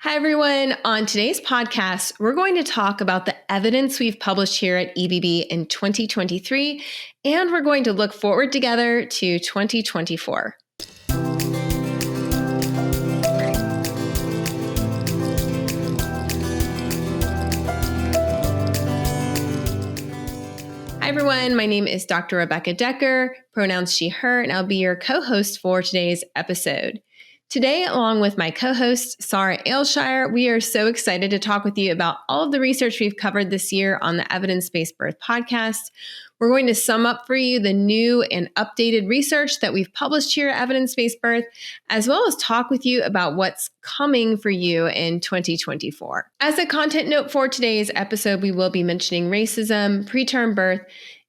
Hi, everyone. On today's podcast, we're going to talk about the evidence we've published here at EBB in 2023, and we're going to look forward together to 2024. Hi, everyone. My name is Dr. Rebecca Dekker, pronouns she, her, and I'll be your co-host for today's episode. Today, along with my co-host, Sara Ailshire, we are so excited to talk with you about all of the research we've covered this year on the Evidence-Based Birth podcast. We're going to sum up for you the new and updated research that we've published here at Evidence-Based Birth, as well as talk with you about what's coming for you in 2024. As a content note for today's episode, we will be mentioning racism, preterm birth,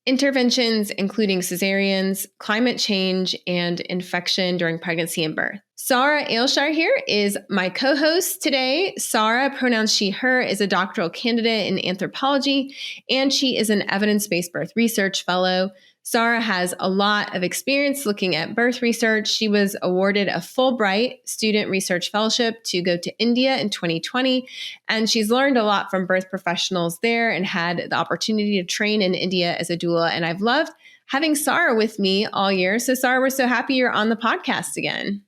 interventions, including cesareans, climate change, and infection during pregnancy and birth. Sara Ailshire here is my co-host today. Sara, pronouns she, her, is a doctoral candidate in anthropology, and she is an evidence-based birth research fellow. Sara has a lot of experience looking at birth research. She was awarded a Fulbright Student Research Fellowship to go to India in 2020, and she's learned a lot from birth professionals there and had the opportunity to train in India as a doula. And I've loved having Sara with me all year. So Sara, we're so happy you're on the podcast again.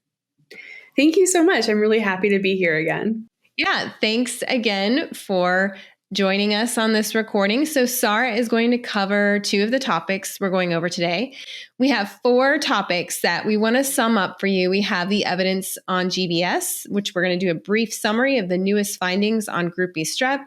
Thank you so much. I'm really happy to be here again. Yeah, thanks again for joining us on this recording. So Sara is going to cover two of the topics we're going over today. We have four topics that we want to sum up for you. We have the evidence on GBS, which we're going to do a brief summary of the newest findings on Group B Strep,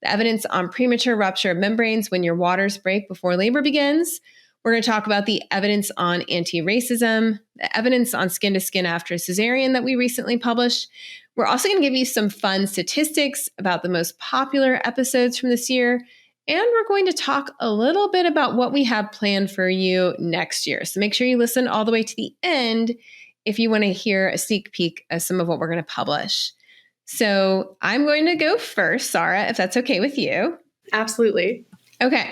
the evidence on premature rupture of membranes when your waters break before labor begins. We're going to talk about the evidence on anti-racism, the evidence on skin-to-skin after a cesarean that we recently published. We're also going to give you some fun statistics about the most popular episodes from this year, and we're going to talk a little bit about what we have planned for you next year. So make sure you listen all the way to the end if you want to hear a sneak peek of some of what we're going to publish. So I'm going to go first, Sara, if that's okay with you. Absolutely. Okay.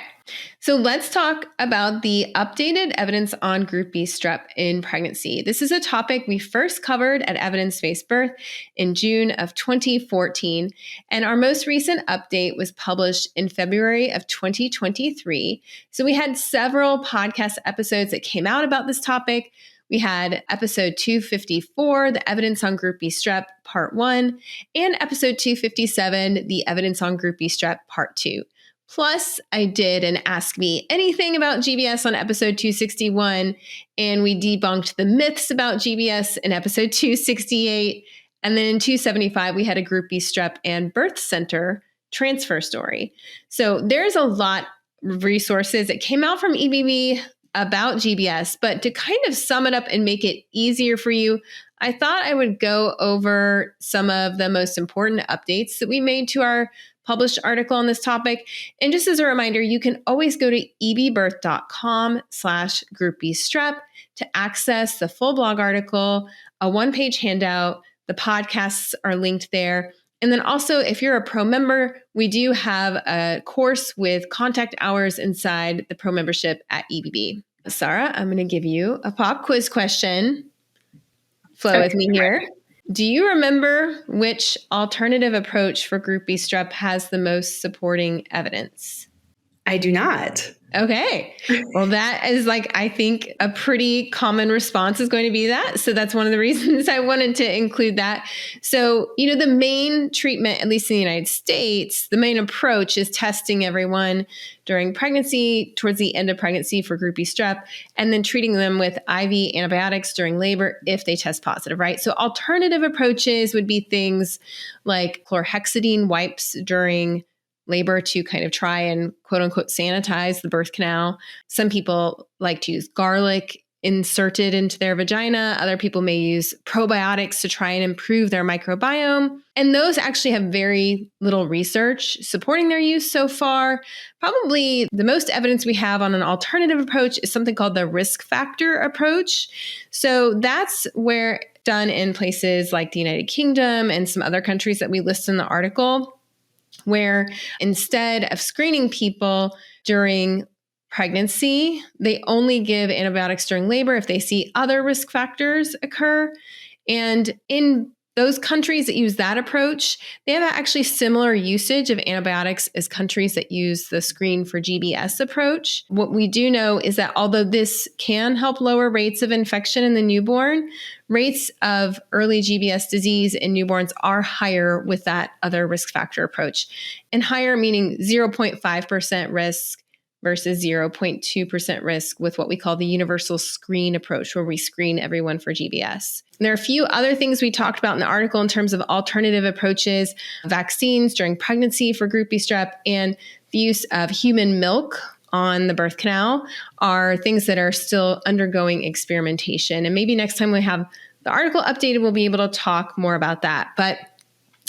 So let's talk about the updated evidence on Group B Strep in pregnancy. This is a topic we first covered at Evidence-Based Birth in June of 2014, and our most recent update was published in February of 2023. So we had several podcast episodes that came out about this topic. We had episode 254, the evidence on Group B Strep, part 1, and episode 257, the evidence on Group B Strep, part 2. Plus, I did an Ask Me Anything about GBS on episode 261, and we debunked the myths about GBS in episode 268. And then in 275, we had a Group B Strep and birth center transfer story. So there's a lot of resources that came out from EBB about GBS, but to kind of sum it up and make it easier for you, I thought I would go over some of the most important updates that we made to our published article on this topic. And just as a reminder, you can always go to ebbirth.com/groupbstrep to access the full blog article, a one-page handout. The podcasts are linked there. And then also, if you're a PROM member, we do have a course with contact hours inside the PROM membership at EBB. Sara, I'm going to give you a pop quiz question. Flow with me here. Do you remember which alternative approach for Group B Strep has the most supporting evidence? I do not. Okay. Well, that is I think a pretty common response is going to be that. So that's one of the reasons I wanted to include that. So, the main treatment, at least in the United States, the main approach is testing everyone during pregnancy, towards the end of pregnancy for Group B Strep, and then treating them with IV antibiotics during labor if they test positive, right? So alternative approaches would be things like chlorhexidine wipes during labor to kind of try and quote unquote sanitize the birth canal. Some people like to use garlic inserted into their vagina. Other people may use probiotics to try and improve their microbiome. And those actually have very little research supporting their use so far. Probably the most evidence we have on an alternative approach is something called the risk factor approach. So that's where done in places like the United Kingdom and some other countries that we list in the article, where instead of screening people during pregnancy, they only give antibiotics during labor if they see other risk factors occur. And in Those countries that use that approach, they have actually similar usage of antibiotics as countries that use the screen for GBS approach. What we do know is that although this can help lower rates of infection in the newborn, rates of early GBS disease in newborns are higher with that other risk factor approach. And higher meaning 0.5% risk versus 0.2% risk with what we call the universal screen approach, where we screen everyone for GBS. There are a few other things we talked about in the article in terms of alternative approaches, vaccines during pregnancy for Group B strep, and the use of human milk on the birth canal are things that are still undergoing experimentation. And maybe next time we have the article updated, we'll be able to talk more about that. But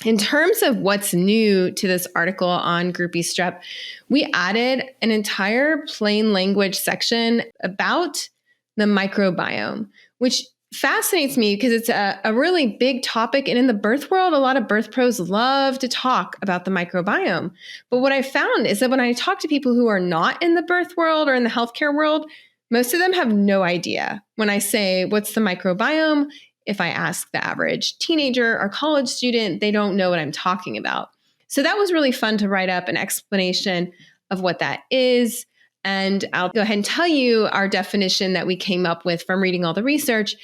in terms of what's new to this article on Group B strep, we added an entire plain language section about the microbiome, which fascinates me because it's a really big topic. And in the birth world, a lot of birth pros love to talk about the microbiome. But what I found is that when I talk to people who are not in the birth world or in the healthcare world, most of them have no idea. When I say, what's the microbiome? If I ask the average teenager or college student, they don't know what I'm talking about. So that was really fun to write up an explanation of what that is. And I'll go ahead and tell you our definition that we came up with from reading all the research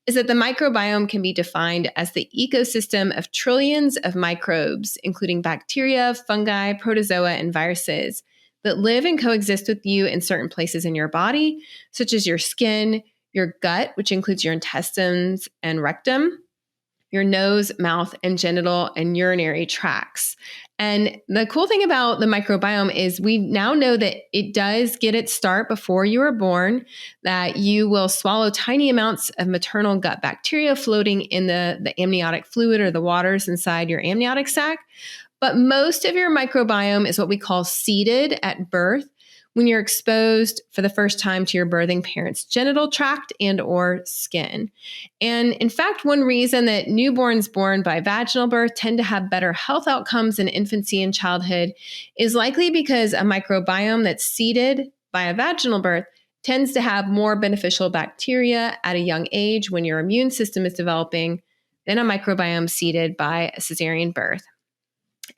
is that the microbiome can be defined as the ecosystem of trillions of microbes, including bacteria, fungi, protozoa, and viruses that live and coexist with you in certain places in your body, such as your skin, your gut, which includes your intestines and rectum, your nose, mouth, and genital and urinary tracts. And the cool thing about the microbiome is we now know that it does get its start before you were born, that you will swallow tiny amounts of maternal gut bacteria floating in the amniotic fluid or the waters inside your amniotic sac. But most of your microbiome is what we call seeded at birth, when you're exposed for the first time to your birthing parent's genital tract and or skin. And in fact, one reason that newborns born by vaginal birth tend to have better health outcomes in infancy and childhood is likely because a microbiome that's seeded by a vaginal birth tends to have more beneficial bacteria at a young age when your immune system is developing than a microbiome seeded by a cesarean birth.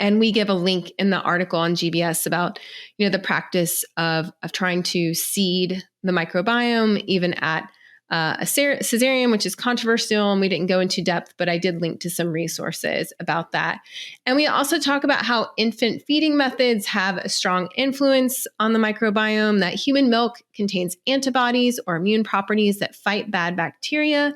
And we give a link in the article on GBS about, the practice of trying to seed the microbiome, even at a cesarean, which is controversial, and we didn't go into depth, but I did link to some resources about that. And we also talk about how infant feeding methods have a strong influence on the microbiome, that human milk contains antibodies or immune properties that fight bad bacteria.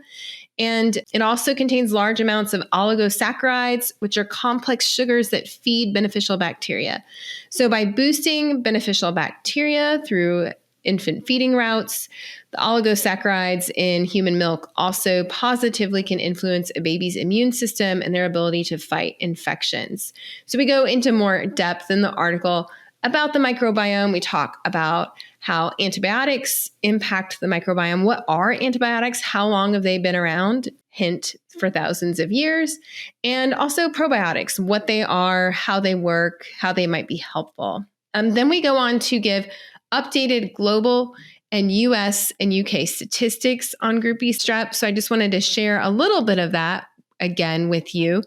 And it also contains large amounts of oligosaccharides, which are complex sugars that feed beneficial bacteria. So by boosting beneficial bacteria through infant feeding routes, the oligosaccharides in human milk also positively can influence a baby's immune system and their ability to fight infections. So we go into more depth in the article about the microbiome. We talk about how antibiotics impact the microbiome. What are antibiotics? How long have they been around? Hint, for thousands of years. And also probiotics, what they are, how they work, how they might be helpful. Then we go on to give updated global and US and UK statistics on Group B strep. So I just wanted to share a little bit of that again with you.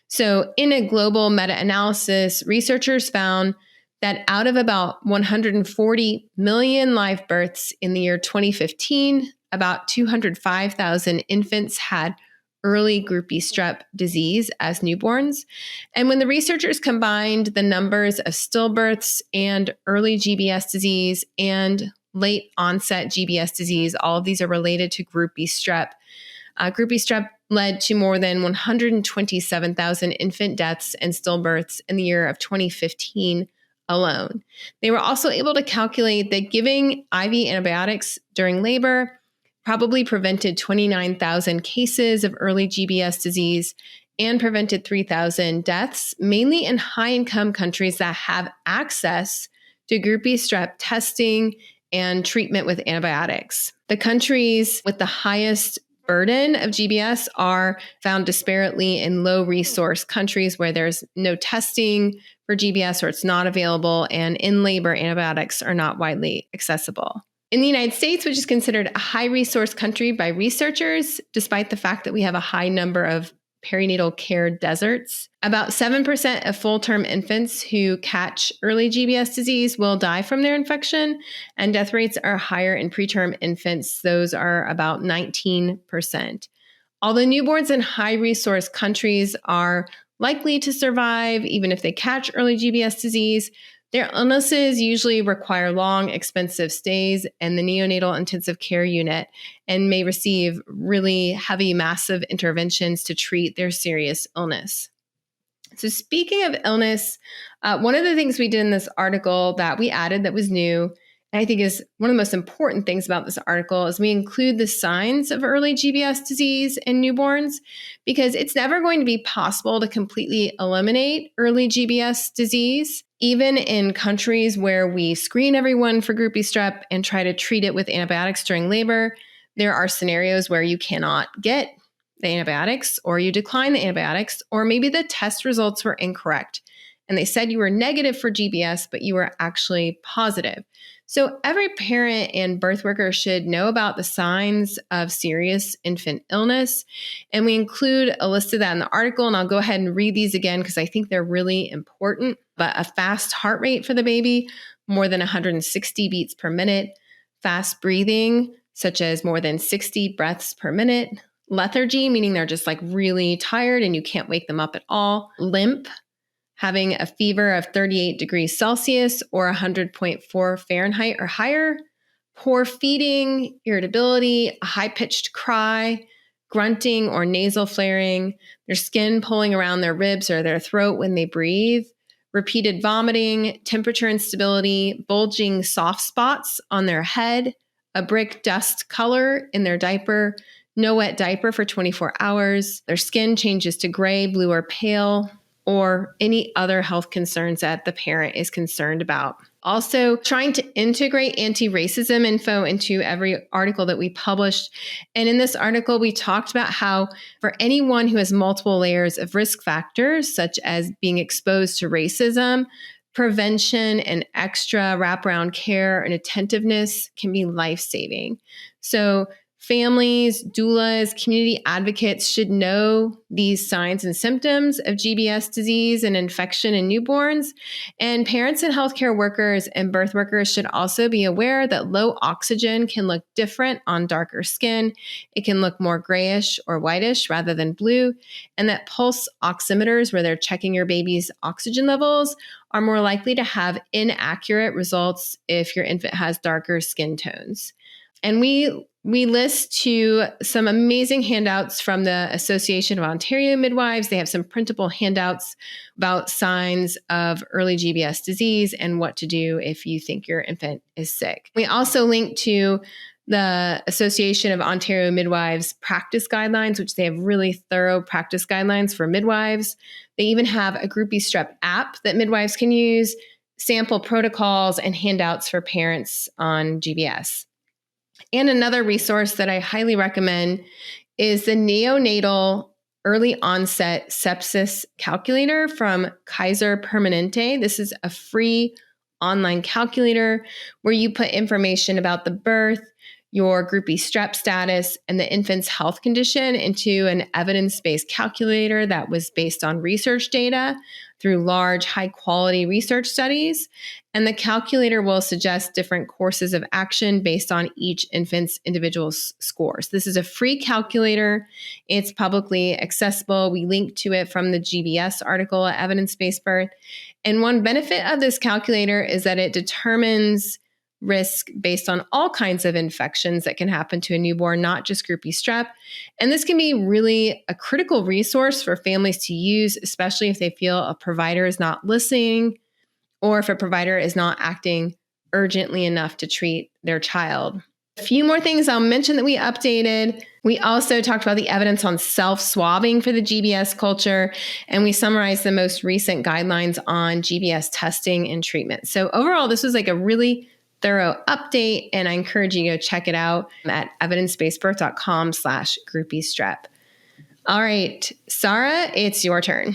So in a global meta-analysis, researchers found that out of about 140 million live births in the year 2015, about 205,000 infants had early Group B strep disease as newborns. And when the researchers combined the numbers of stillbirths and early GBS disease and late onset GBS disease, all of these are related to Group B strep. Group B strep led to more than 127,000 infant deaths and stillbirths in the year of 2015 alone. They were also able to calculate that giving IV antibiotics during labor probably prevented 29,000 cases of early GBS disease and prevented 3,000 deaths, mainly in high-income countries that have access to Group B strep testing and treatment with antibiotics. The countries with the highest burden of GBS are found disparately in low-resource countries where there's no testing for GBS or it's not available, and in labor, antibiotics are not widely accessible. In the United States, which is considered a high-resource country by researchers, despite the fact that we have a high number of perinatal care deserts. About 7% of full-term infants who catch early GBS disease will die from their infection, and death rates are higher in preterm infants. Those are about 19%. Although newborns in high-resource countries are likely to survive even if they catch early GBS disease, their illnesses usually require long, expensive stays in the neonatal intensive care unit and may receive really heavy, massive interventions to treat their serious illness. So speaking of illness, one of the things we did in this article that we added that was new, and I think is one of the most important things about this article, is we include the signs of early GBS disease in newborns, because it's never going to be possible to completely eliminate early GBS disease. Even in countries where we screen everyone for Group B strep and try to treat it with antibiotics during labor, there are scenarios where you cannot get the antibiotics, or you decline the antibiotics, or maybe the test results were incorrect and they said you were negative for GBS, but you were actually positive. So every parent and birth worker should know about the signs of serious infant illness. And we include a list of that in the article, and I'll go ahead and read these again because I think they're really important. But a fast heart rate for the baby, more than 160 beats per minute, fast breathing, such as more than 60 breaths per minute, lethargy, meaning they're just like really tired and you can't wake them up at all, limp, having a fever of 38 degrees Celsius or 100.4 Fahrenheit or higher, poor feeding, irritability, a high-pitched cry, grunting or nasal flaring, their skin pulling around their ribs or their throat when they breathe, repeated vomiting, temperature instability, bulging soft spots on their head, a brick dust color in their diaper, no wet diaper for 24 hours, their skin changes to gray, blue, or pale, or any other health concerns that the parent is concerned about. Also, trying to integrate anti-racism info into every article that we published. And in this article, we talked about how for anyone who has multiple layers of risk factors, such as being exposed to racism, prevention and extra wraparound care and attentiveness can be life-saving. So families, doulas, community advocates should know these signs and symptoms of GBS disease and infection in newborns. And parents and healthcare workers and birth workers should also be aware that low oxygen can look different on darker skin. It can look more grayish or whitish rather than blue. And that pulse oximeters, where they're checking your baby's oxygen levels, are more likely to have inaccurate results if your infant has darker skin tones. And we list to some amazing handouts from the Association of Ontario Midwives. They have some printable handouts about signs of early GBS disease and what to do if you think your infant is sick. We also link to the Association of Ontario Midwives practice guidelines, which they have really thorough practice guidelines for midwives. They even have a Group B Strep app that midwives can use, sample protocols, and handouts for parents on GBS. And another resource that I highly recommend is the Neonatal Early Onset Sepsis Calculator from Kaiser Permanente. This is a free online calculator where you put information about the birth, your Group B strep status, and the infant's health condition into an evidence-based calculator that was based on research data through large, high-quality research studies. And the calculator will suggest different courses of action based on each infant's individual scores. This is a free calculator. It's publicly accessible. We link to it from the GBS article, Evidence-Based Birth. And one benefit of this calculator is that it determines risk based on all kinds of infections that can happen to a newborn, not just Group B strep. And this can be really a critical resource for families to use, especially if they feel a provider is not listening or if a provider is not acting urgently enough to treat their child. A few more things I'll mention that we updated. We also talked about the evidence on self-swabbing for the GBS culture, and we summarized the most recent guidelines on GBS testing and treatment. So overall, this was like a really thorough update, and I encourage you to go check it out at evidencebasedbirth.com/Group B strep. All right, Sara, it's your turn.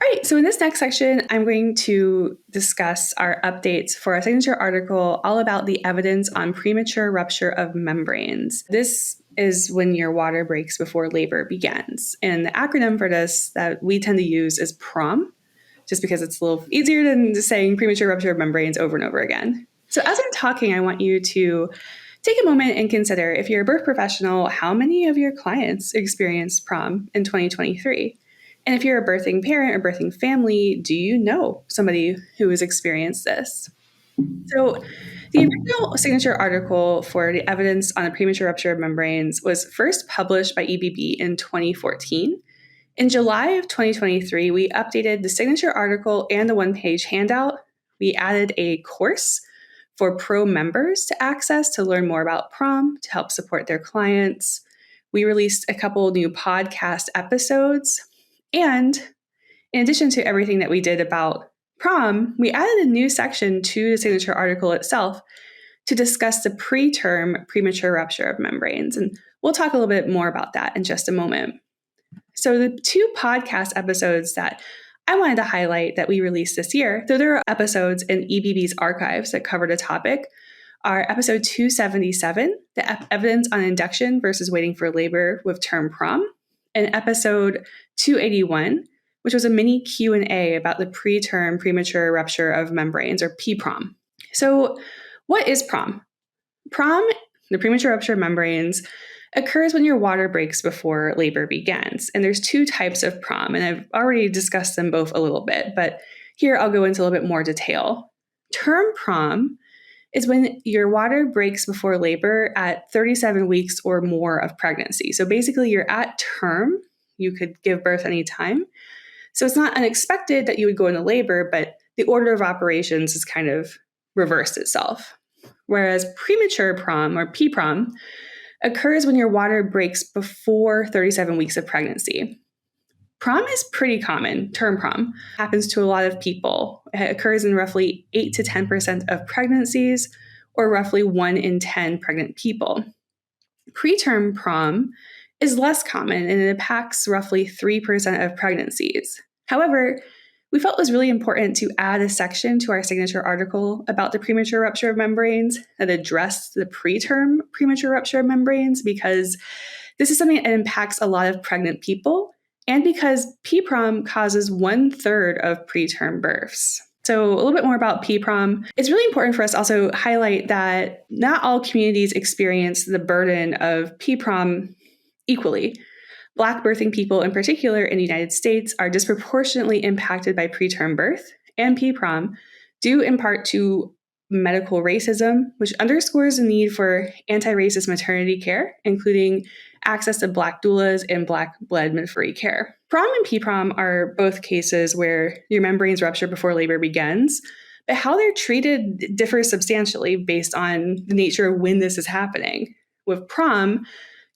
All right, so in this next section, I'm going to discuss our updates for a signature article all about the evidence on premature rupture of membranes. This is when your water breaks before labor begins. And the acronym for this that we tend to use is PROM, just because it's a little easier than just saying premature rupture of membranes over and over again. So as I'm talking, I want you to take a moment and consider, if you're a birth professional, how many of your clients experienced PROM in 2023? And if you're a birthing parent or birthing family, do you know somebody who has experienced this? So the original signature article for the evidence on a premature rupture of membranes was first published by EBB in 2014. In July of 2023, we updated the signature article and the one-page handout. We added a course for pro members to access to learn more about PROM to help support their clients. We released a couple new podcast episodes. And in addition to everything that we did about PROM, we added a new section to the signature article itself to discuss the preterm premature rupture of membranes. And we'll talk a little bit more about that in just a moment. So the two podcast episodes that I wanted to highlight that we released this year, though there are episodes in EBB's archives that cover the topic, are episode 277, the evidence on induction versus waiting for labor with term PROM, and episode 281, which was a mini Q&A about the preterm premature rupture of membranes, or PROM. So what is PROM? PROM, the premature rupture of membranes, occurs when your water breaks before labor begins. And there's two types of PROM, and I've already discussed them both a little bit, but here I'll go into a little bit more detail. Term PROM is when your water breaks before labor at 37 weeks or more of pregnancy. So basically you're at term, you could give birth anytime. So it's not unexpected that you would go into labor, but the order of operations is kind of reversed itself. Whereas premature PROM, or PROM, occurs when your water breaks before 37 weeks of pregnancy. PROM is pretty common. Term PROM happens to a lot of people. It occurs in roughly 8 to 10% of pregnancies, or roughly 1 in 10 pregnant people. Preterm PROM is less common, and it impacts roughly 3% of pregnancies. However, we felt it was really important to add a section to our signature article about the premature rupture of membranes that addressed the preterm premature rupture of membranes, because this is something that impacts a lot of pregnant people, and because PROM causes 1/3 of preterm births. So a little bit more about PROM. It's really important for us to also highlight that not all communities experience the burden of PROM equally. Black birthing people in particular in the United States are disproportionately impacted by preterm birth and PROM, due in part to medical racism, which underscores the need for anti-racist maternity care, including access to Black doulas and Black bled midwifery care. PROM and PROM are both cases where your membranes rupture before labor begins, but how they're treated differs substantially based on the nature of when this is happening. With PROM,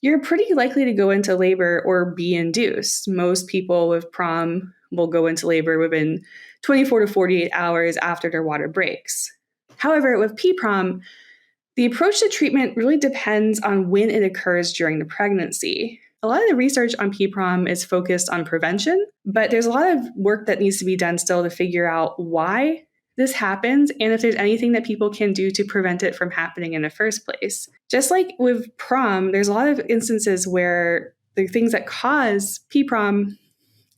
you're pretty likely to go into labor or be induced. Most people with PROM will go into labor within 24 to 48 hours after their water breaks. However, with PROM, the approach to treatment really depends on when it occurs during the pregnancy. A lot of the research on PROM is focused on prevention, but there's a lot of work that needs to be done still to figure out why this happens and if there's anything that people can do to prevent it from happening in the first place. Just like with PROM, there's a lot of instances where the things that cause PROM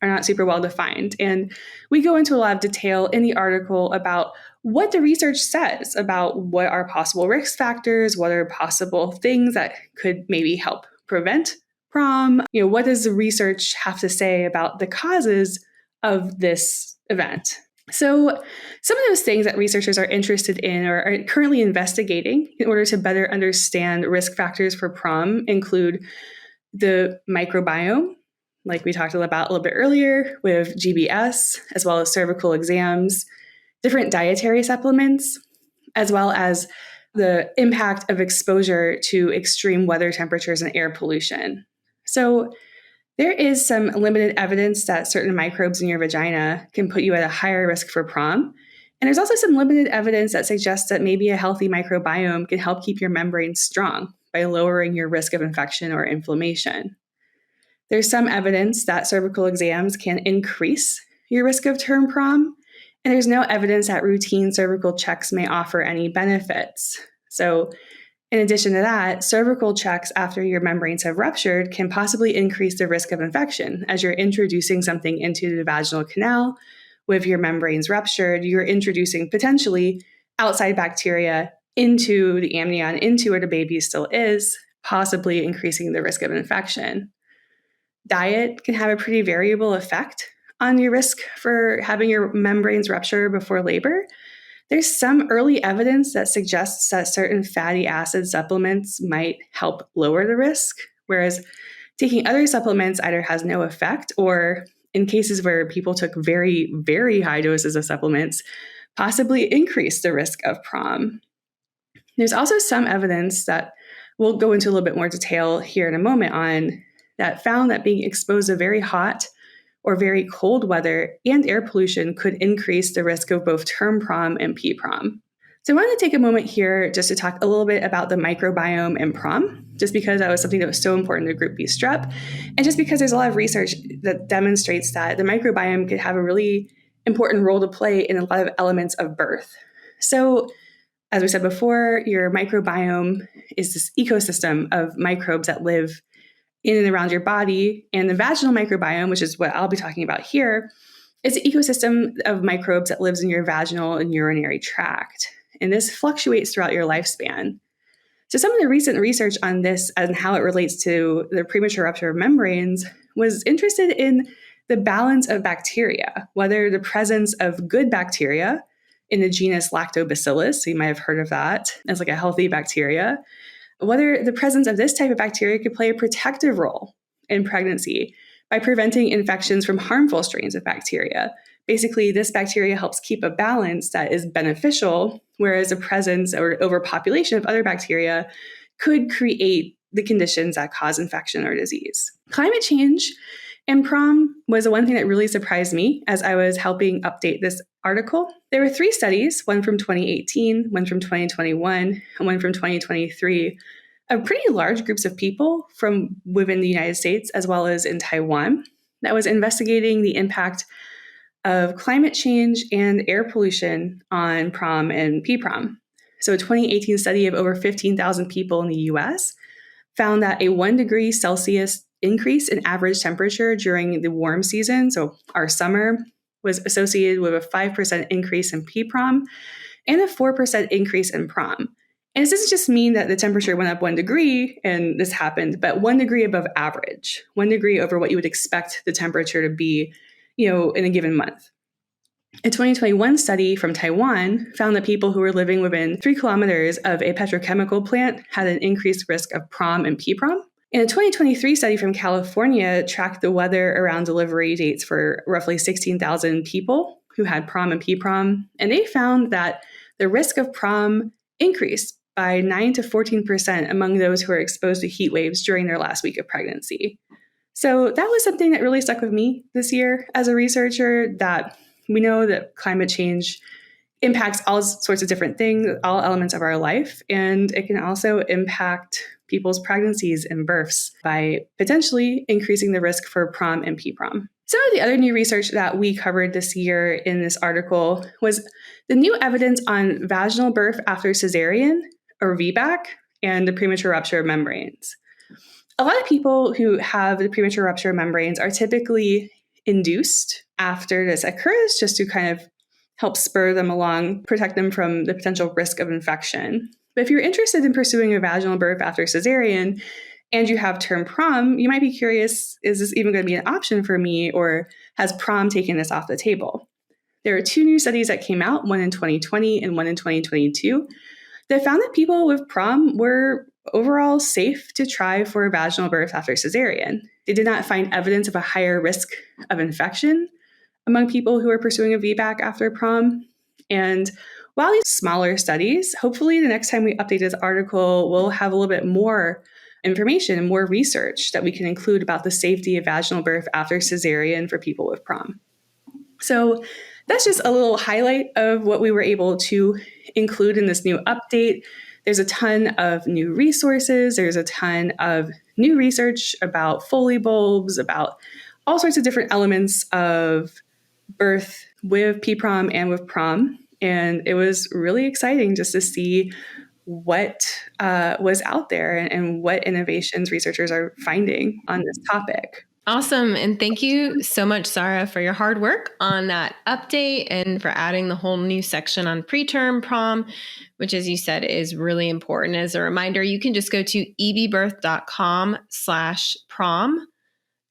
are not super well defined. And we go into a lot of detail in the article about what the research says about what are possible risk factors, what are possible things that could maybe help prevent PROM. What does the research have to say about the causes of this event? So some of those things that researchers are interested in or are currently investigating in order to better understand risk factors for PROM include the microbiome, like we talked about a little bit earlier with GBS, as well as cervical exams, different dietary supplements, as well as the impact of exposure to extreme weather temperatures and air pollution. So there is some limited evidence that certain microbes in your vagina can put you at a higher risk for PROM. And there's also some limited evidence that suggests that maybe a healthy microbiome can help keep your membranes strong by lowering your risk of infection or inflammation. There's some evidence that cervical exams can increase your risk of term PROM, and there's no evidence that routine cervical checks may offer any benefits. So In addition to that, cervical checks after your membranes have ruptured can possibly increase the risk of infection. As you're introducing something into the vaginal canal with your membranes ruptured, you're introducing potentially outside bacteria into the amnion, into where the baby still is, possibly increasing the risk of infection. Diet can have a pretty variable effect on your risk for having your membranes rupture before labor. There's some early evidence that suggests that certain fatty acid supplements might help lower the risk, whereas taking other supplements either has no effect or, in cases where people took very, very high doses of supplements, possibly increase the risk of PROM. There's also some evidence that we'll go into a little bit more detail here in a moment on that found that being exposed to very hot or very cold weather and air pollution could increase the risk of both term PROM and PROM. So I wanted to take a moment here just to talk a little bit about the microbiome and PROM, just because that was something that was so important to Group B Strep, and just because there's a lot of research that demonstrates that the microbiome could have a really important role to play in a lot of elements of birth. So as we said before, your microbiome is this ecosystem of microbes that live in and around your body, and the vaginal microbiome, which is what I'll be talking about here, is an ecosystem of microbes that lives in your vaginal and urinary tract. And this fluctuates throughout your lifespan. So some of the recent research on this and how it relates to the premature rupture of membranes was interested in the balance of bacteria, whether the presence of good bacteria in the genus Lactobacillus, so you might have heard of that as like a healthy bacteria, whether the presence of this type of bacteria could play a protective role in pregnancy by preventing infections from harmful strains of bacteria. Basically, this bacteria helps keep a balance that is beneficial, whereas the presence or overpopulation of other bacteria could create the conditions that cause infection or disease. Climate change and PROM was the one thing that really surprised me as I was helping update this article. There were 3 studies, one from 2018, one from 2021, and one from 2023, of pretty large groups of people from within the United States as well as in Taiwan that was investigating the impact of climate change and air pollution on PROM and PROM. So a 2018 study of over 15,000 people in the US found that a 1 degree Celsius increase in average temperature during the warm season, so our summer, was associated with a 5% increase in PROM and a 4% increase in PROM. And this doesn't just mean that the temperature went up 1 degree and this happened, but 1 degree above average, 1 degree over what you would expect the temperature to be, in a given month. A 2021 study from Taiwan found that people who were living within 3 kilometers of a petrochemical plant had an increased risk of PROM and PROM. And a 2023 study from California tracked the weather around delivery dates for roughly 16,000 people who had PROM and PROM, and they found that the risk of PROM increased by 9 to 14% among those who were exposed to heat waves during their last week of pregnancy. So that was something that really stuck with me this year as a researcher, that we know that climate change impacts all sorts of different things, all elements of our life, and it can also impact people's pregnancies and births by potentially increasing the risk for PROM and PROM. Some of the other new research that we covered this year in this article was the new evidence on vaginal birth after cesarean, or VBAC, and the premature rupture of membranes. A lot of people who have the premature rupture of membranes are typically induced after this occurs, just to kind of help spur them along, protect them from the potential risk of infection. But if you're interested in pursuing a vaginal birth after cesarean and you have term PROM, you might be curious, is this even going to be an option for me, or has PROM taken this off the table? There are 2 new studies that came out, one in 2020 and one in 2022, that found that people with PROM were overall safe to try for a vaginal birth after cesarean. They did not find evidence of a higher risk of infection among people who are pursuing a VBAC after PROM. And while these smaller studies, hopefully the next time we update this article, we'll have a little bit more information and more research that we can include about the safety of vaginal birth after cesarean for people with PROM. So that's just a little highlight of what we were able to include in this new update. There's a ton of new resources. There's a ton of new research about Foley bulbs, about all sorts of different elements of birth with PROM and with PROM. And it was really exciting just to see what was out there and what innovations researchers are finding on this topic. Awesome. And thank you so much, Sara, for your hard work on that update and for adding the whole new section on preterm PROM, which, as you said, is really important. As a reminder, you can just go to ebbirth.com/PROM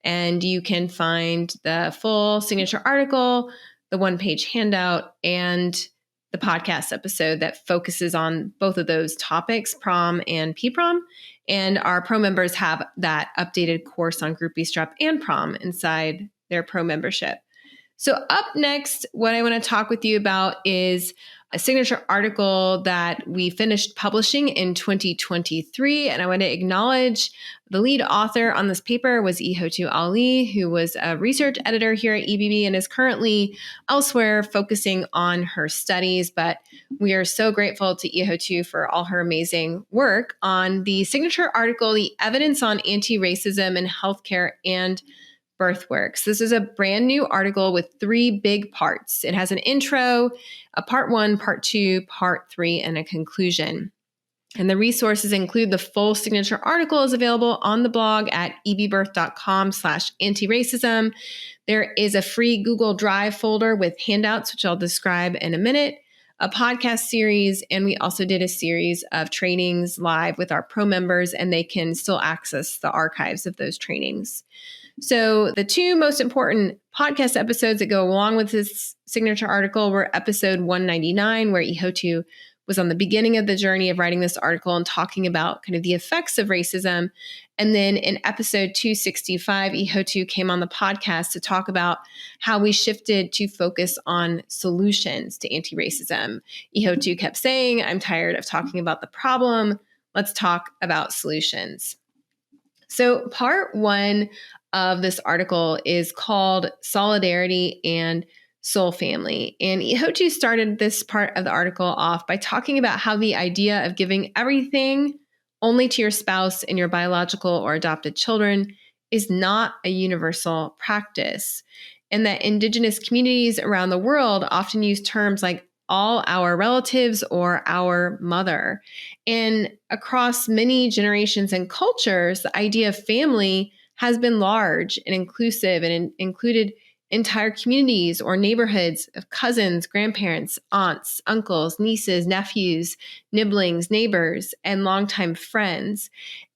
and you can find the full signature article, the one-page handout, and the podcast episode that focuses on both of those topics, PROM and PPROM. And our Pro members have that updated course on Group B Strep and PROM inside their Pro membership. So up next, what I want to talk with you about is a signature article that we finished publishing in 2023. And I want to acknowledge the lead author on this paper was Ihotu Ali, who was a research editor here at EBB and is currently elsewhere focusing on her studies. But we are so grateful to Ihotu for all her amazing work on the signature article, The Evidence on Anti-Racism in Healthcare and Birthworks. This is a brand new article with 3 big parts. It has an intro, a part 1, part 2, part 3, and a conclusion. And the resources include the full signature article is available on the blog at ebbirth.com/antiracism. There is a free Google Drive folder with handouts, which I'll describe in a minute, a podcast series, and we also did a series of trainings live with our Pro members, and they can still access the archives of those trainings. So the 2 most important podcast episodes that go along with this signature article were episode 199, where Ihotu was on the beginning of the journey of writing this article and talking about kind of the effects of racism. And then in episode 265, Ihotu came on the podcast to talk about how we shifted to focus on solutions to anti-racism. Ihotu kept saying, I'm tired of talking about the problem. Let's talk about solutions. So part 1 of this article is called Solidarity and Soul Family. And Ihotu started this part of the article off by talking about how the idea of giving everything only to your spouse and your biological or adopted children is not a universal practice, and that Indigenous communities around the world often use terms like all our relatives or our mother. And across many generations and cultures, the idea of family has been large and inclusive and included entire communities or neighborhoods of cousins, grandparents, aunts, uncles, nieces, nephews, nibblings, neighbors, and longtime friends.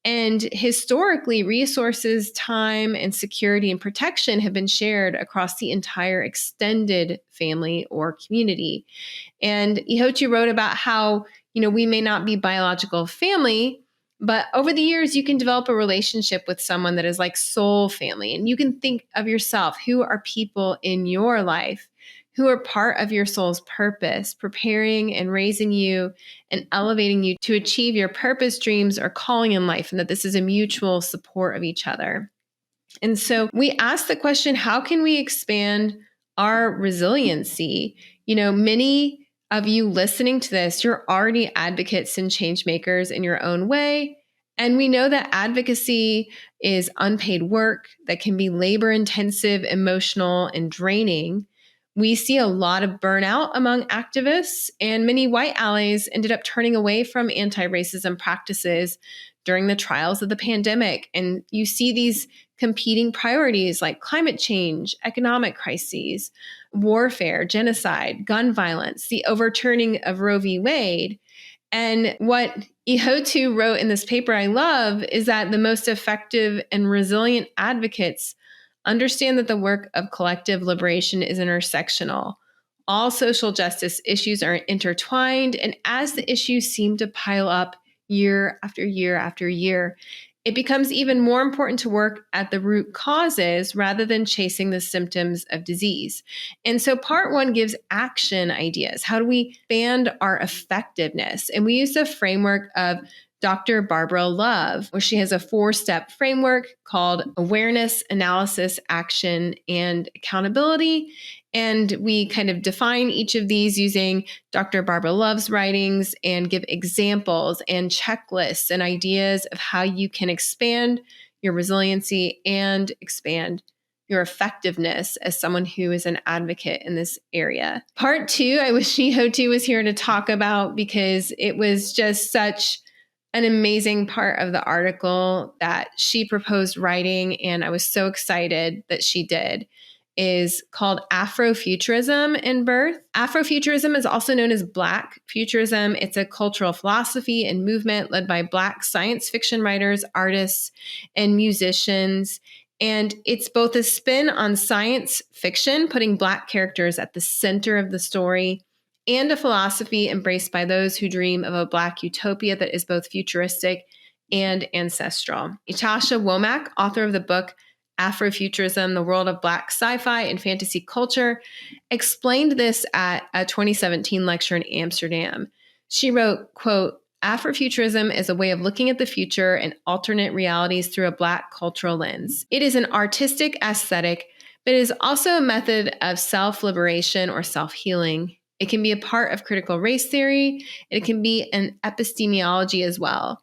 And historically, resources, time, and security and protection have been shared across the entire extended family or community. And Ihotu wrote about how, we may not be biological family, but over the years, you can develop a relationship with someone that is like soul family. And you can think of yourself, who are people in your life who are part of your soul's purpose, preparing and raising you and elevating you to achieve your purpose, dreams, or calling in life, and that this is a mutual support of each other. And so we asked the question, how can we expand our resiliency? Many of you listening to this, you're already advocates and change makers in your own way. And we know that advocacy is unpaid work that can be labor intensive, emotional, and draining. We see a lot of burnout among activists, and many white allies ended up turning away from anti-racism practices during the trials of the pandemic. And you see these competing priorities like climate change, economic crises, warfare, genocide, gun violence, the overturning of Roe v. Wade. And what Ihotu wrote in this paper I love is that the most effective and resilient advocates understand that the work of collective liberation is intersectional. All social justice issues are intertwined, and as the issues seem to pile up year after year after year, it becomes even more important to work at the root causes rather than chasing the symptoms of disease. And so part 1 gives action ideas. How do we expand our effectiveness? And we use the framework of Dr. Barbara Love, where she has a 4-step framework called awareness, analysis, action, and accountability. And we kind of define each of these using Dr. Barbara Love's writings and give examples and checklists and ideas of how you can expand your resiliency and expand your effectiveness as someone who is an advocate in this area. Part 2, I wish Ihotu was here to talk about, because it was just such an amazing part of the article that she proposed writing, and I was so excited that she did, is called Afrofuturism in Birth. Afrofuturism is also known as Black futurism. It's a cultural philosophy and movement led by Black science fiction writers, artists, and musicians. And it's both a spin on science fiction, putting Black characters at the center of the story, and a philosophy embraced by those who dream of a Black utopia that is both futuristic and ancestral. Natasha Womack, author of the book Afrofuturism, The World of Black Sci-Fi and Fantasy Culture, explained this at a 2017 lecture in Amsterdam. She wrote, quote, Afrofuturism is a way of looking at the future and alternate realities through a Black cultural lens. It is an artistic aesthetic, but it is also a method of self-liberation or self-healing. It can be a part of critical race theory, and it can be an epistemology as well.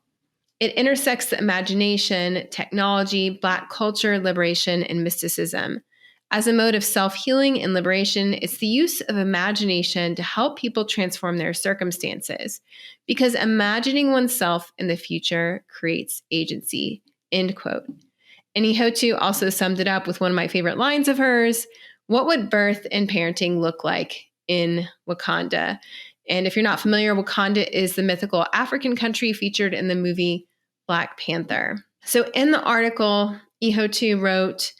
It intersects the imagination, technology, Black culture, liberation, and mysticism. As a mode of self-healing and liberation, it's the use of imagination to help people transform their circumstances, because imagining oneself in the future creates agency, end quote. And Ihotu also summed it up with one of my favorite lines of hers: what would birth and parenting look like in Wakanda? And if you're not familiar, Wakanda is the mythical African country featured in the movie Black Panther. So in the article, Ihotu wrote,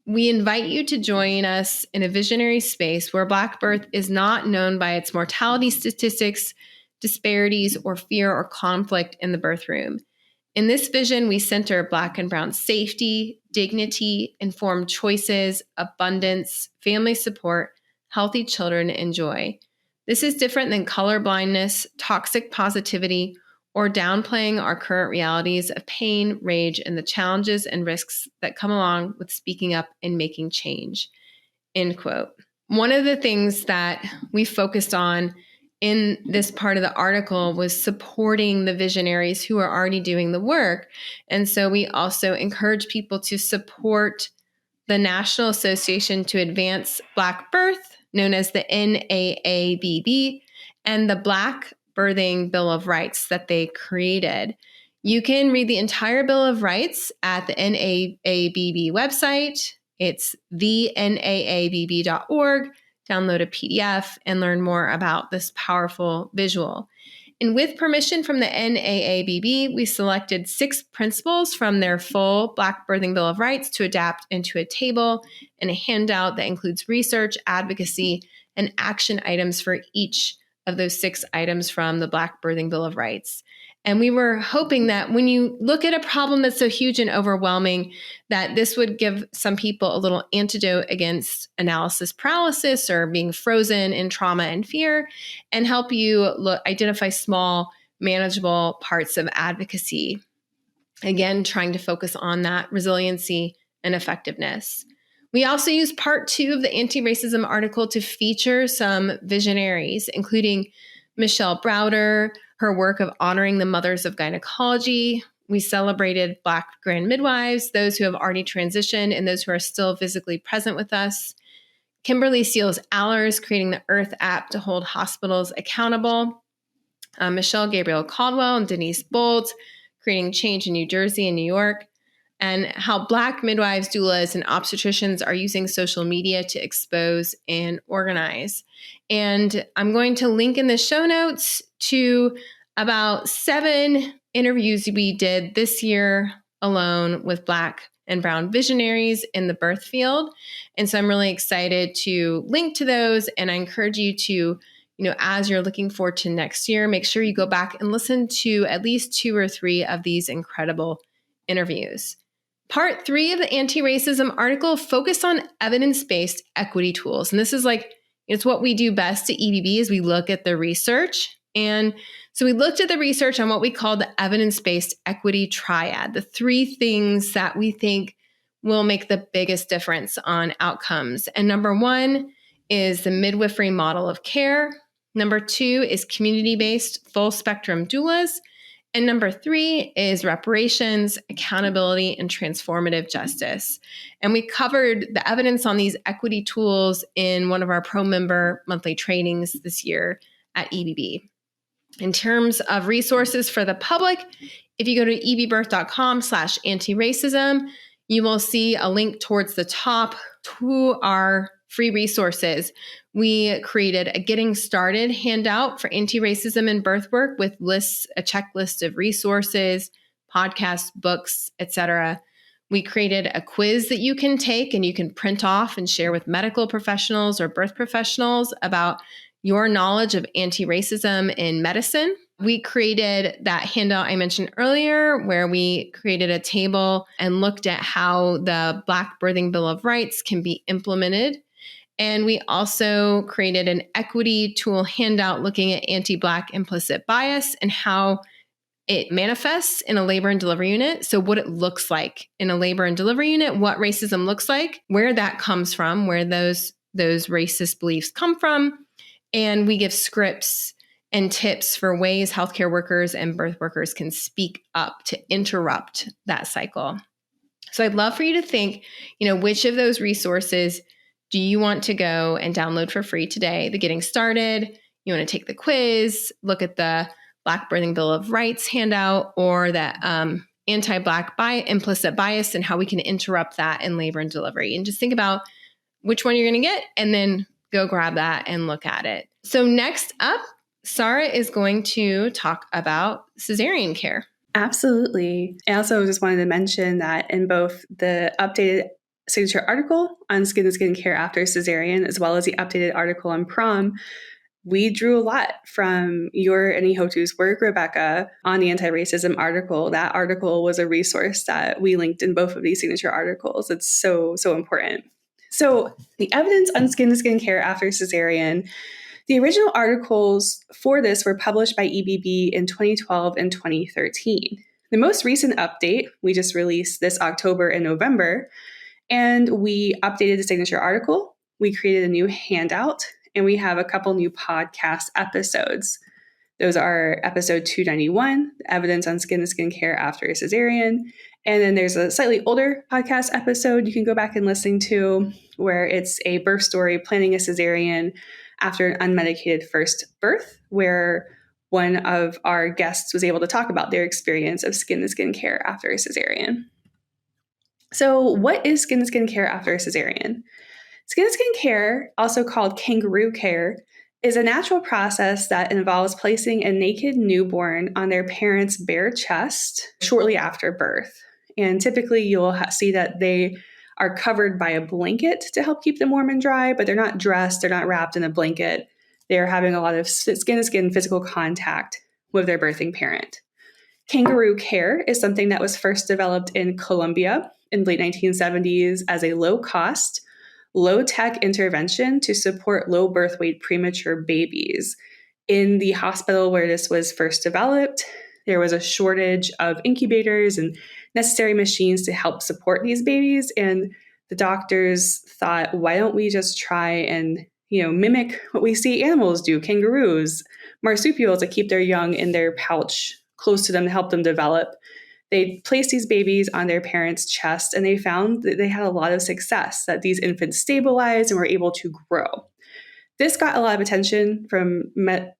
we invite you to join us in a visionary space where Black birth is not known by its mortality statistics, disparities, or fear or conflict in the birth room. In this vision, we center Black and Brown safety, dignity, informed choices, abundance, family support, healthy children, and joy. This is different than colorblindness, toxic positivity, or downplaying our current realities of pain, rage, and the challenges and risks that come along with speaking up and making change, end quote. One of the things that we focused on in this part of the article was supporting the visionaries who are already doing the work. And so we also encourage people to support the National Association to Advance Black Birth, known as the NAABB, and the Black Birthing Bill of Rights that they created. You can read the entire Bill of Rights at the NAABB website. It's thenaabb.org. Download a PDF and learn more about this powerful visual. And with permission from the NAABB, we selected 6 principles from their full Black Birthing Bill of Rights to adapt into a table and a handout that includes research, advocacy, and action items for each of those 6 items from the Black Birthing Bill of Rights. And we were hoping that when you look at a problem that's so huge and overwhelming, that this would give some people a little antidote against analysis paralysis or being frozen in trauma and fear, and help you identify small, manageable parts of advocacy. Again, trying to focus on that resiliency and effectiveness. We also used part 2 of the anti-racism article to feature some visionaries, including Michelle Browder, her work of honoring the mothers of gynecology. We celebrated Black grand midwives, those who have already transitioned and those who are still physically present with us. Kimberly Seals-Allers, creating the Earth app to hold hospitals accountable. Michelle Gabriel Caldwell and Denise Bolt, creating change in New Jersey and New York. And how Black midwives, doulas, and obstetricians are using social media to expose and organize. And I'm going to link in the show notes to about 7 interviews we did this year alone with Black and Brown visionaries in the birth field. And so I'm really excited to link to those. And I encourage you to, as you're looking forward to next year, make sure you go back and listen to at least 2 or 3 of these incredible interviews. Part 3 of the anti-racism article focused on evidence-based equity tools. And this is it's what we do best at EBB is we look at the research. And so we looked at the research on what we call the evidence-based equity triad, the 3 things that we think will make the biggest difference on outcomes. And number 1 is the midwifery model of care. Number 2 is community-based full spectrum doulas. And number 3 is reparations, accountability, and transformative justice. And we covered the evidence on these equity tools in one of our PROM member monthly trainings this year at EBB. In terms of resources for the public, if you go to ebbirth.com/anti-racism, you will see a link towards the top to our free resources. We created a Getting Started handout for anti-racism in birth work with a checklist of resources, podcasts, books, etc. We created a quiz that you can take and you can print off and share with medical professionals or birth professionals about your knowledge of anti-racism in medicine. We created that handout I mentioned earlier, where we created a table and looked at how the Black Birthing Bill of Rights can be implemented. And we also created an equity tool handout looking at anti-Black implicit bias and how it manifests in a labor and delivery unit. So what it looks like in a labor and delivery unit, what racism looks like, where that comes from, where those racist beliefs come from. And we give scripts and tips for ways healthcare workers and birth workers can speak up to interrupt that cycle. So I'd love for you to think, which of those resources do you want to go and download for free today? The Getting Started, you want to take the quiz, look at the Black Birthing Bill of Rights handout, or the anti-Black implicit bias and how we can interrupt that in labor and delivery. And just think about which one you're going to get and then go grab that and look at it. So next up, Sara is going to talk about cesarean care. Absolutely. I also just wanted to mention that in both the updated signature article on skin to skin care after cesarean, as well as the updated article on PROM, we drew a lot from your and Ihotu's work, Rebecca, on the anti-racism article. That article was a resource that we linked in both of these signature articles. It's so, so important. So the evidence on skin to skin care after cesarean, the original articles for this were published by EBB in 2012 and 2013. The most recent update, we just released this October and November, and we updated the signature article. We created a new handout, and we have a couple new podcast episodes. Those are episode 291, evidence on skin to skin care after a cesarean. And then there's a slightly older podcast episode you can go back and listen to, where it's a birth story, planning a cesarean after an unmedicated first birth, where one of our guests was able to talk about their experience of skin to skin care after a cesarean. So what is skin to skin care after a cesarean? Skin to skin care, also called kangaroo care, is a natural process that involves placing a naked newborn on their parent's bare chest shortly after birth. And typically you'll see that they are covered by a blanket to help keep them warm and dry, but they're not dressed, they're not wrapped in a blanket. They're having a lot of skin-to-skin physical contact with their birthing parent. Kangaroo care is something that was first developed in Colombia in the late 1970s as a low-cost, low-tech intervention to support low birth weight premature babies. In the hospital where this was first developed, there was a shortage of incubators and necessary machines to help support these babies. And the doctors thought, why don't we just try and, mimic what we see animals do, kangaroos, marsupials that keep their young in their pouch close to them to help them develop. They placed these babies on their parents' chest, and they found that they had a lot of success, that these infants stabilized and were able to grow. This got a lot of attention from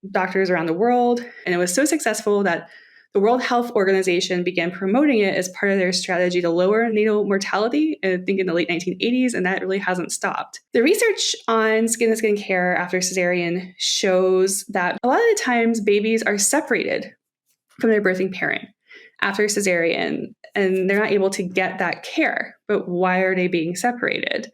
doctors around the world, and it was so successful that the World Health Organization began promoting it as part of their strategy to lower neonatal mortality, I think in the late 1980s, and that really hasn't stopped. The research on skin-to-skin care after cesarean shows that a lot of the times babies are separated from their birthing parent after cesarean, and they're not able to get that care. But why are they being separated?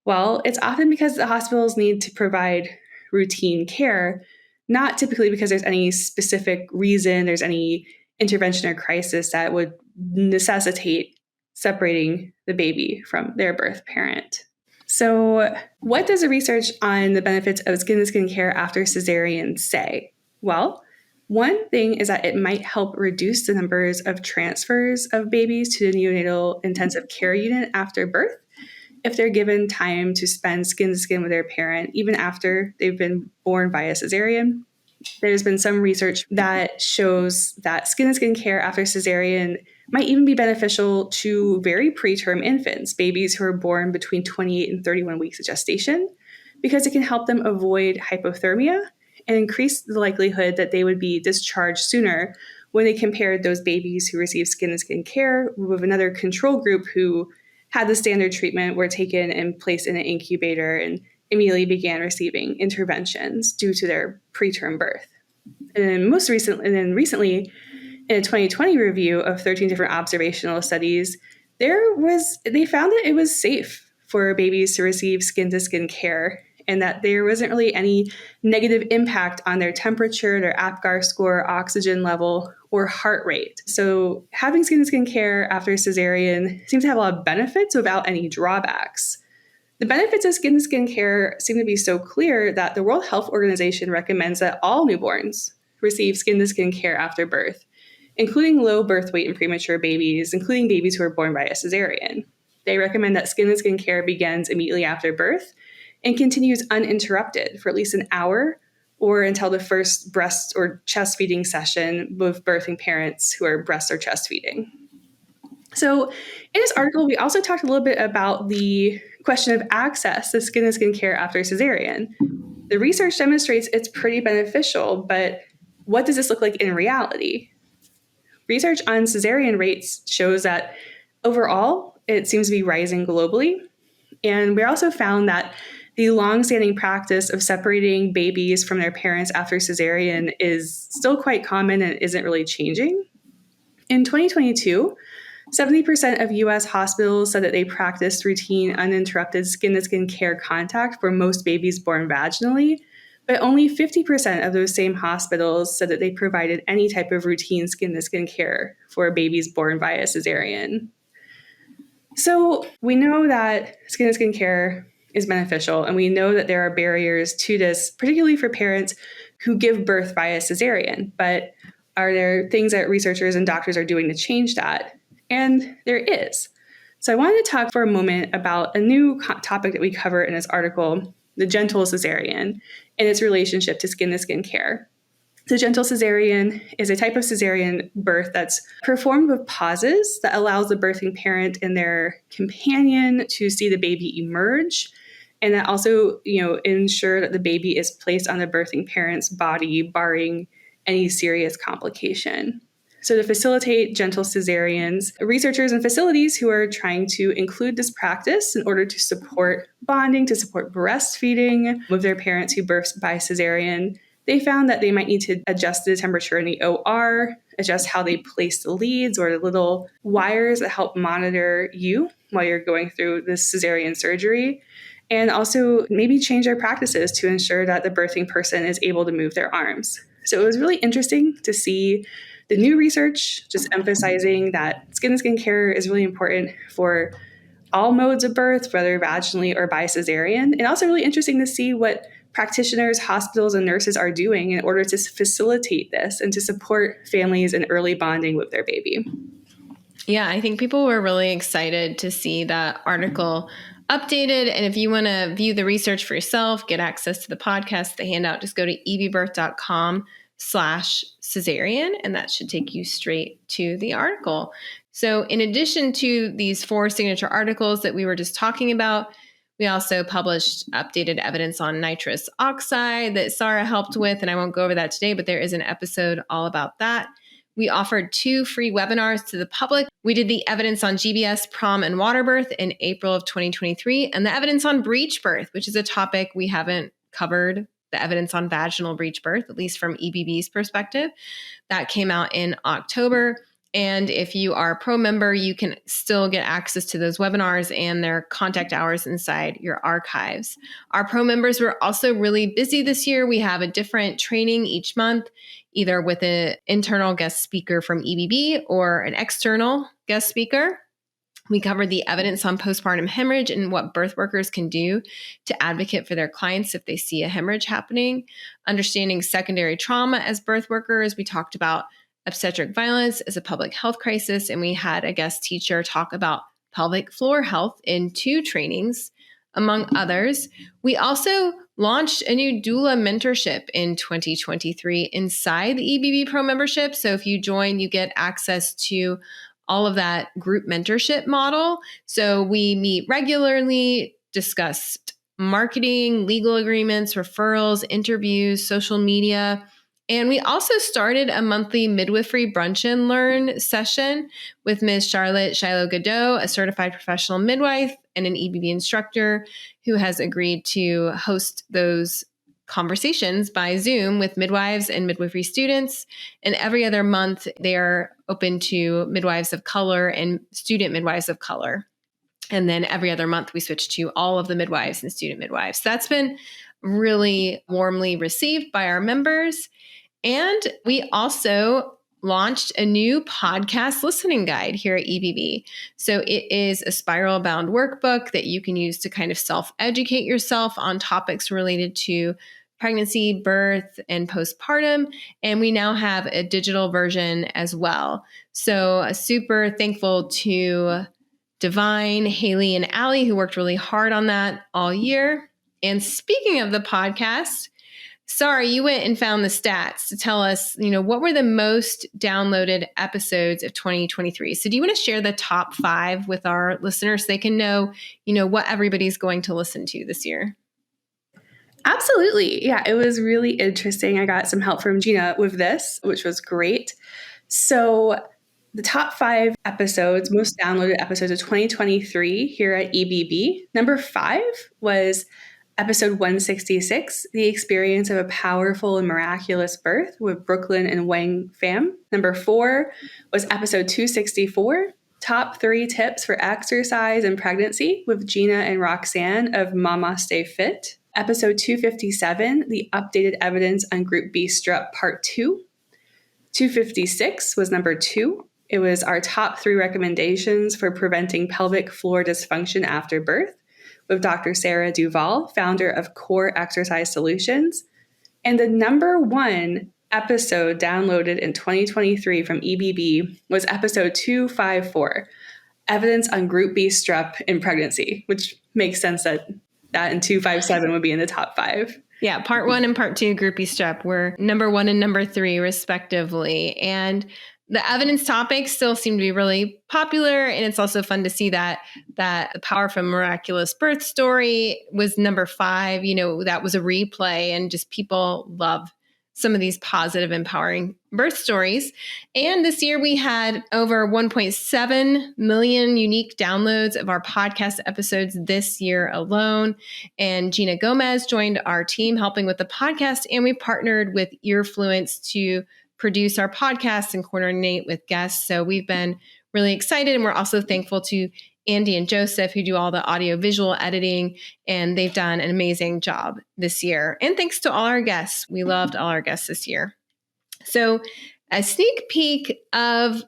Well, it's often because the hospitals need to provide routine care, not typically because there's any specific reason, there's any intervention or crisis that would necessitate separating the baby from their birth parent. So what does the research on the benefits of skin-to-skin care after cesarean say? Well, one thing is that it might help reduce the numbers of transfers of babies to the neonatal intensive care unit after birth if they're given time to spend skin to skin with their parent, even after they've been born via cesarean. There's been some research that shows that skin-to-skin care after cesarean might even be beneficial to very preterm infants, babies who are born between 28 and 31 weeks of gestation, because it can help them avoid hypothermia and increase the likelihood that they would be discharged sooner when they compared those babies who received skin-to-skin care with another control group who had the standard treatment, were taken and placed in an incubator and immediately began receiving interventions due to their preterm birth. And recently, in a 2020 review of 13 different observational studies, they found that it was safe for babies to receive skin-to-skin care, and that there wasn't really any negative impact on their temperature, their APGAR score, oxygen level, or heart rate. So having skin-to-skin care after cesarean seems to have a lot of benefits without any drawbacks. The benefits of skin-to-skin care seem to be so clear that the World Health Organization recommends that all newborns receive skin-to-skin care after birth, including low birth weight and premature babies, including babies who are born by a cesarean. They recommend that skin-to-skin care begins immediately after birth and continues uninterrupted for at least an hour or until the first breast or chest feeding session with birthing parents who are breast or chest feeding. So in this article, we also talked a little bit about the question of access to skin-to-skin care after cesarean. The research demonstrates it's pretty beneficial, but what does this look like in reality? Research on cesarean rates shows that overall, it seems to be rising globally. And we also found that the longstanding practice of separating babies from their parents after cesarean is still quite common and isn't really changing. In 2022, 70% of US hospitals said that they practiced routine uninterrupted skin-to-skin care contact for most babies born vaginally, but only 50% of those same hospitals said that they provided any type of routine skin-to-skin care for babies born via cesarean. So we know that skin-to-skin care is beneficial, and we know that there are barriers to this, particularly for parents who give birth via cesarean. But are there things that researchers and doctors are doing to change that? And there is. So I wanted to talk for a moment about a new topic that we cover in this article, the gentle cesarean, and its relationship to skin-to-skin care. The gentle cesarean is a type of cesarean birth that's performed with pauses that allows the birthing parent and their companion to see the baby emerge, and that also, ensure that the baby is placed on the birthing parent's body, barring any serious complication. So to facilitate gentle cesareans, researchers and facilities who are trying to include this practice in order to support bonding, to support breastfeeding with their parents who birth by cesarean, they found that they might need to adjust the temperature in the OR, adjust how they place the leads or the little wires that help monitor you while you're going through this cesarean surgery, and also maybe change their practices to ensure that the birthing person is able to move their arms. So it was really interesting to see the new research just emphasizing that skin-to-skin care is really important for all modes of birth, whether vaginally or by cesarean, and also really interesting to see what practitioners, hospitals, and nurses are doing in order to facilitate this and to support families in early bonding with their baby. Yeah, I think people were really excited to see that article updated. And if you want to view the research for yourself, get access to the podcast, the handout, just go to ebbirth.com/cesarean, and that should take you straight to the article. So in addition to these 4 signature articles that we were just talking about, we also published updated evidence on nitrous oxide that Sara helped with, and I won't go over that today, but there is an episode all about that. We offered 2 free webinars to the public. We did the evidence on GBS, PROM, and water birth in April of 2023, and the evidence on breech birth, which is a topic we haven't covered, the evidence on vaginal breech birth, at least from EBB's perspective. That came out in October. And if you are a pro member, you can still get access to those webinars and their contact hours inside your archives. Our pro members were also really busy this year. We have a different training each month, either with an internal guest speaker from EBB or an external guest speaker. We covered the evidence on postpartum hemorrhage and what birth workers can do to advocate for their clients if they see a hemorrhage happening. Understanding secondary trauma as birth workers. We talked about obstetric violence as a public health crisis, and we had a guest teacher talk about pelvic floor health in 2 trainings, among others. We also launched a new doula mentorship in 2023 inside the EBB Pro membership. So if you join, you get access to all of that group mentorship model. So we meet regularly, discuss marketing, legal agreements, referrals, interviews, social media. And we also started a monthly midwifery brunch and learn session with Ms. Charlotte Shiloh-Godot, a certified professional midwife and an EBB instructor who has agreed to host those conversations by Zoom with midwives and midwifery students. And every other month, they are open to midwives of color and student midwives of color. And then every other month, we switch to all of the midwives and student midwives. So that's been really warmly received by our members. And we also launched a new podcast listening guide here at EBB. So it is a spiral bound workbook that you can use to kind of self-educate yourself on topics related to pregnancy, birth, and postpartum. And we now have a digital version as well. So super thankful to Divine, Haley, and Allie, who worked really hard on that all year. And speaking of the podcast, Sara, you went and found the stats to tell us, what were the most downloaded episodes of 2023. So do you want to share the top 5 with our listeners so they can know, what everybody's going to listen to this year? Absolutely. Yeah, it was really interesting. I got some help from Gina with this, which was great. So the top 5 episodes, most downloaded episodes of 2023 here at EBB. Number 5 was episode 166, The Experience of a Powerful and Miraculous Birth with Brooklyn and Wang Pham. Number 4 was episode 264, Top 3 Tips for Exercise and Pregnancy with Gina and Roxanne of Mama Stay Fit. Episode 257, The Updated Evidence on Group B Strep Part 2. 256 was number 2. It was our top 3 recommendations for preventing pelvic floor dysfunction after birth with Dr. Sarah Duvall, founder of Core Exercise Solutions. And the number 1 episode downloaded in 2023 from EBB was episode 254, Evidence on Group B Strep in Pregnancy, which makes sense that and 257 would be in the top 5. Yeah, part 1 and part 2 Group B Strep were number 1 and number 3 respectively. And the evidence topics still seem to be really popular. And it's also fun to see that the Powerful Miraculous Birth story was number 5. That was a replay, and just people love some of these positive, empowering birth stories. And this year we had over 1.7 million unique downloads of our podcast episodes this year alone. And Gina Gomez joined our team helping with the podcast, and we partnered with Earfluence to produce our podcast and coordinate with guests. So we've been really excited, and we're also thankful to Andy and Joseph, who do all the audio visual editing, and they've done an amazing job this year. And thanks to all our guests. We loved all our guests this year. So a sneak peek of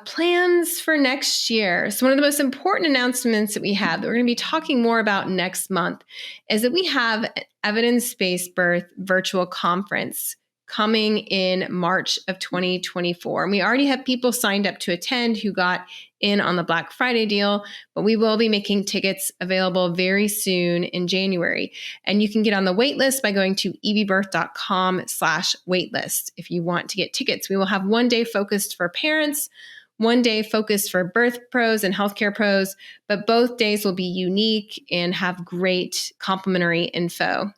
plans for next year. So one of the most important announcements that we have that we're going to be talking more about next month is that we have an evidence-based birth virtual conference coming in March of 2024. And we already have people signed up to attend who got in on the Black Friday deal, but we will be making tickets available very soon in January. And you can get on the wait list by going to ebbirth.com/waitlist if you want to get tickets. We will have one day focused for parents, one day focused for birth pros and healthcare pros, but both days will be unique and have great complimentary info.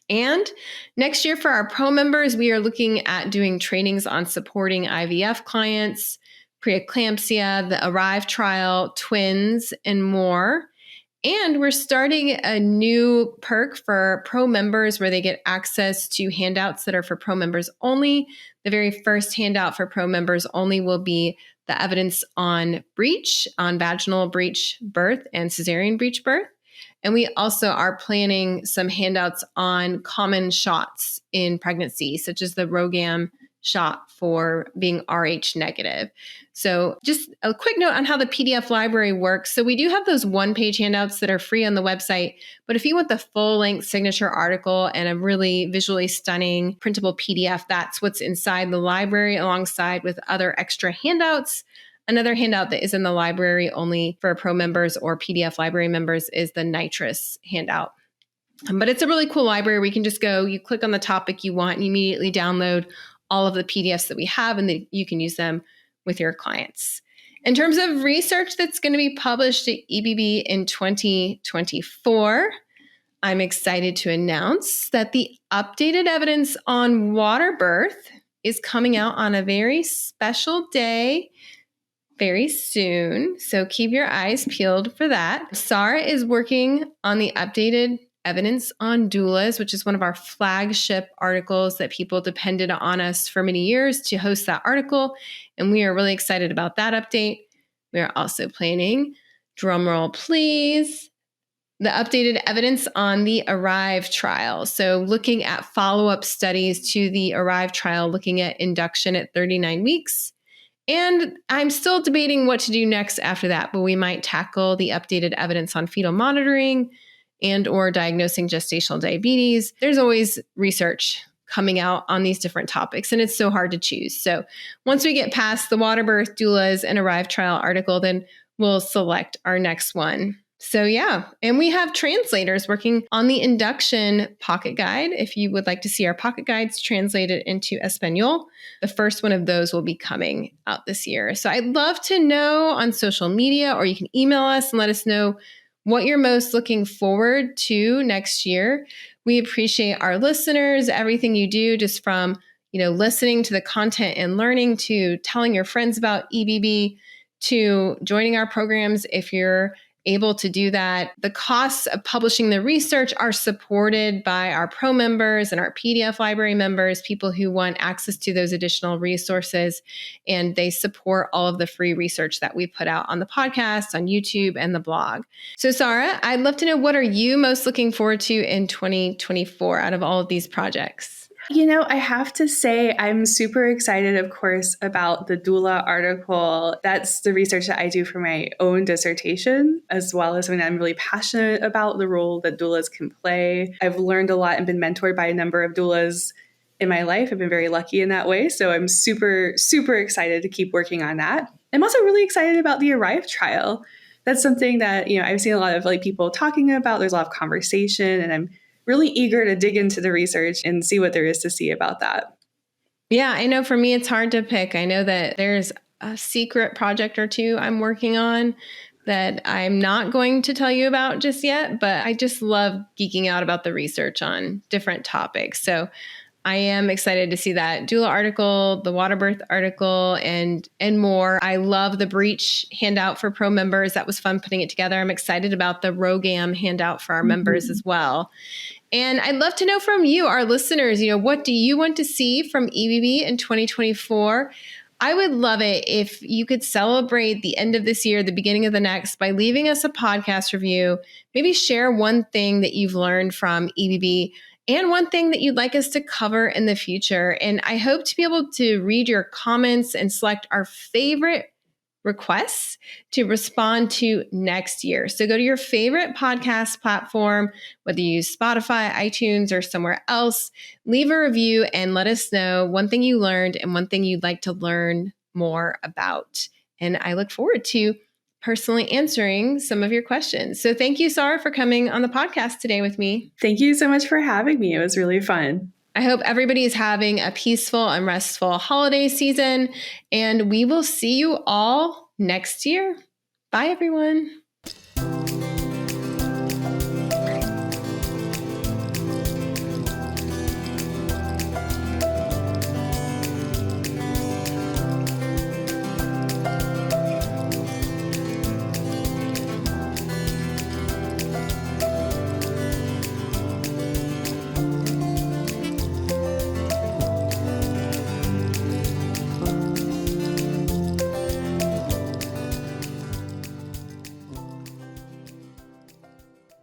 And next year for our Pro members, we are looking at doing trainings on supporting IVF clients, preeclampsia, the ARRIVE trial, twins, and more. And we're starting a new perk for Pro members where they get access to handouts that are for Pro members only. The very first handout for Pro members only will be the evidence on breech, on vaginal breech birth and cesarean breech birth. And we also are planning some handouts on common shots in pregnancy, such as the RhoGAM shot for being Rh negative. So just a quick note on how the PDF library works. So we do have those one-page handouts that are free on the website, but if you want the full-length signature article and a really visually stunning printable PDF, that's what's inside the library alongside with other extra handouts. Another handout that is in the library only for Pro members or PDF library members is the nitrous handout. But it's a really cool library. We can just go, you click on the topic you want and you immediately download all of the PDFs that we have, and then you can use them with your clients. In terms of research that's going to be published at EBB in 2024, I'm excited to announce that the updated evidence on water birth is coming out on a very special day very soon. So keep your eyes peeled for that. Sara is working on the updated evidence on doulas, which is one of our flagship articles that people depended on us for many years to host that article. And we are really excited about that update. We are also planning, drumroll please, the updated evidence on the ARRIVE trial. So looking at follow-up studies to the ARRIVE trial, looking at induction at 39 weeks. And I'm still debating what to do next after that, but we might tackle the updated evidence on fetal monitoring and or diagnosing gestational diabetes. There's always research coming out on these different topics, and it's so hard to choose. So once we get past the water birth, doulas, and ARRIVE trial article, then we'll select our next one. So yeah, and we have translators working on the induction pocket guide. If you would like to see our pocket guides translated into Espanol, the first one of those will be coming out this year. So I'd love to know on social media, or you can email us and let us know what you're most looking forward to next year. We appreciate our listeners, everything you do, just from, listening to the content and learning to telling your friends about EBB to joining our programs if you're able to do that. The costs of publishing the research are supported by our Pro members and our PDF library members, people who want access to those additional resources, and they support all of the free research that we put out on the podcast, on YouTube, and the blog. So Sara, I'd love to know, what are you most looking forward to in 2024 out of all of these projects? I have to say I'm super excited, of course, about the doula article. That's the research that I do for my own dissertation, as well as I'm really passionate about the role that doulas can play. I've learned a lot and been mentored by a number of doulas in my life. I've been very lucky in that way. So I'm super, super excited to keep working on that. I'm also really excited about the ARRIVE trial. That's something that, I've seen a lot of people talking about. There's a lot of conversation, and I'm really eager to dig into the research and see what there is to see about that. Yeah, I know for me, it's hard to pick. I know that there's a secret project or two I'm working on that I'm not going to tell you about just yet, but I just love geeking out about the research on different topics. So I am excited to see that doula article, the water birth article, and more. I love the breech handout for Pro members. That was fun putting it together. I'm excited about the ROGAM handout for our members as well. And I'd love to know from you, our listeners, what do you want to see from EBB in 2024? I would love it if you could celebrate the end of this year, the beginning of the next, by leaving us a podcast review. Maybe share one thing that you've learned from EBB and one thing that you'd like us to cover in the future. And I hope to be able to read your comments and select our favorite requests to respond to next year. So go to your favorite podcast platform, whether you use Spotify, iTunes, or somewhere else, leave a review and let us know one thing you learned and one thing you'd like to learn more about. And I look forward to personally answering some of your questions. So thank you, Sara, for coming on the podcast today with me. Thank you so much for having me. It was really fun. I hope everybody is having a peaceful and restful holiday season, and we will see you all next year. Bye, everyone.